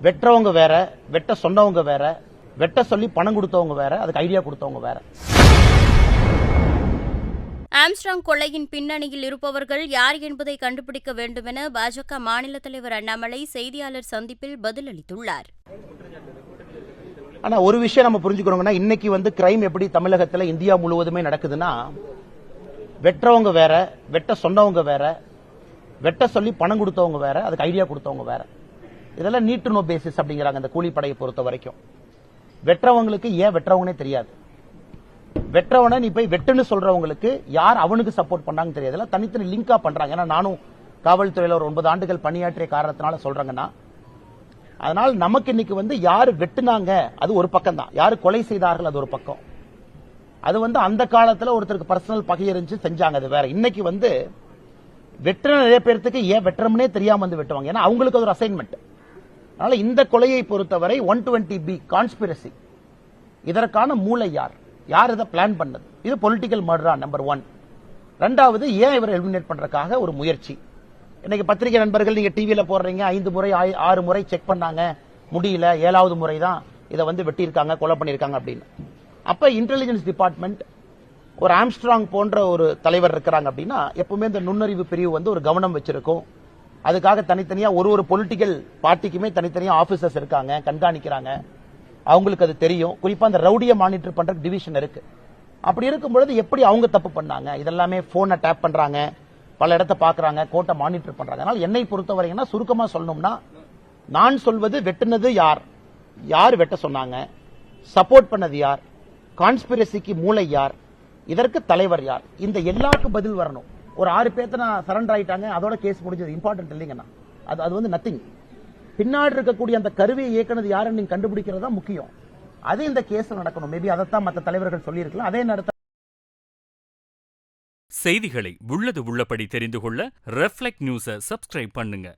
வெட்டுறவங்க வேற, வெட்ட சொன்னவங்க வேற, வெட்ட சொல்லி பணம் கொடுத்தவங்க வேற, அதுக்கு ஐடியா கொடுத்தவங்க வேற. ஆம்ஸ்ட்ராங் கொள்ளையின் பின்னணியில் இருப்பவர்கள் யார் என்பதை கண்டுபிடிக்க வேண்டும் என பாஜக மாநில தலைவர் அண்ணாமலை செய்தியாளர் சந்திப்பில் பதிலளித்துள்ளார். ஆனா ஒரு விஷயம் நம்ம புரிஞ்சுக்கிறோம்னா, இன்னைக்கு கிரைம் எப்படி தமிழகத்தில் இந்தியா முழுவதுமே நடக்குதுன்னா, வெட்டுறவங்க வேற, வெட்ட சொன்னவங்க வேற, வெட்ட சொல்லி பணம் கொடுத்தவங்க வேற, அதுக்கு ஐடியா கொடுத்தவங்க வேற. இதெல்லாம் நீட் டு நோ பேசிஸ் அப்படிங்கிறாங்க இந்த கூலிப்படையை பொறுத்த வரைக்கும். வெட்டுறவங்களுக்கு ஏன் வெட்டுறவங்கனே தெரியாது. வெட்டுறவனை நீ போய் வெட்டுன்னு சொல்றவங்களுக்கு யார் அவனுக்கு சப்போர்ட் பண்ணாங்கன்னு தெரியாது. தனித்தனி லிங்கா பண்றாங்க. ஏன்னா நானும் காவல்துறையில் ஒரு 9 ஆண்டுகள் பணியாற்றிய காரணத்தினால சொல்றாங்கன்னா, அதனால் நமக்கு இன்னைக்கு யாரு வெட்டுனாங்க அது ஒரு பக்கம் தான், யாரு கொலை செய்தார்கள் அது ஒரு பக்கம். அது அந்த காலத்துல ஒருத்தருக்கு பர்சனல் பகை இருந்துச்சு செஞ்சாங்க, அது வேற. இன்னைக்கு வெட்டுற நிறைய பேருக்கு ஏன் வெட்டுறோம்னே தெரியாம வெட்டுவாங்க. ஏன்னா அவங்களுக்கு அது ஒரு அசைன்மெண்ட். அதனால இந்த கொலையை பொறுத்தவரை 120B கான்ஸ்பிரசி, இதற்கான மூளை யார், யார் இதை பிளான் பண்ணது, இது பொலிட்டிக்கல் மர்டரா நம்பர் 1. ரெண்டாவது, ஏன் இவரை எலிமினேட் பண்றதுக்காக ஒரு முயற்சி. இன்னைக்கு பத்திரிகை நண்பர்கள் நீங்க டிவியில போடுறீங்க, 5 முறை 6 முறை செக் பண்ணாங்க, முடியல, 7வது முறை தான் இதை வெட்டியிருக்காங்க, கொலை பண்ணிருக்காங்க அப்படின்னு. அப்ப இன்டெலிஜென்ஸ் டிபார்ட்மெண்ட் ஒரு ஆம்ஸ்ட்ராங் போன்ற ஒரு தலைவர் இருக்கிறாங்க அப்படின்னா, எப்பவுமே இந்த நுண்ணறிவு பிரிவு ஒரு கவனம் வச்சிருக்கும். அதுக்காக தனித்தனியா ஒரு பொலிட்டிக்கல் பார்ட்டிக்குமே தனித்தனியா ஆபீசர்ஸ் இருக்காங்க, கண்காணிக்கிறாங்க. அவங்களுக்கு அது தெரியும். குறிப்பா அந்த ரவுடியை மானிட்டர் பண்ற டிவிஷன் இருக்கு. அப்படி இருக்கும்பொழுது எப்படி அவங்க தப்பு பண்ணாங்க, இதெல்லாமே போனை டேப் பண்றாங்க, பல இடத்தை பாக்குறாங்க, கோர்ட்டை மானிட்டர் பண்றாங்க. அதனால என்னை பொறுத்தவரைன்னா சுருக்கமா சொல்லணும்னா, நான் சொல்வது வெட்டுனது யார், யார் வெட்ட சொன்னாங்க, சப்போர்ட் பண்ணது யார், கான்ஸ்பிரசிக்கு மூளை யார், இதற்கு தலைவர் யார், இந்த எல்லாருக்கும் பதில் வரணும். ஒரு 6 பேர்த்த நான் சரண்டர் ஆயிட்டாங்க, அதோட கேஸ் முடிஞ்சது, இம்பார்ட்டன்ட் இல்லைங்கன்னா அது நத்திங். பின்னாடி இருக்கக்கூடிய அந்த கருவியை இயக்குனது யாருன்னு நீங்க கண்டுபிடிக்கிறது தான் முக்கியம். அது இந்த கேஸ் நடக்கணும். மேபி அதைத்தான் மற்ற தலைவர்கள் சொல்லியிருக்கலாம். அதே நடத்த செய்திகளை உள்ளது உள்ளபடி தெரிந்து கொள்ள ரெஃப்ளெக்ட் நியூஸை சப்ஸ்கிரைப் பண்ணுங்க.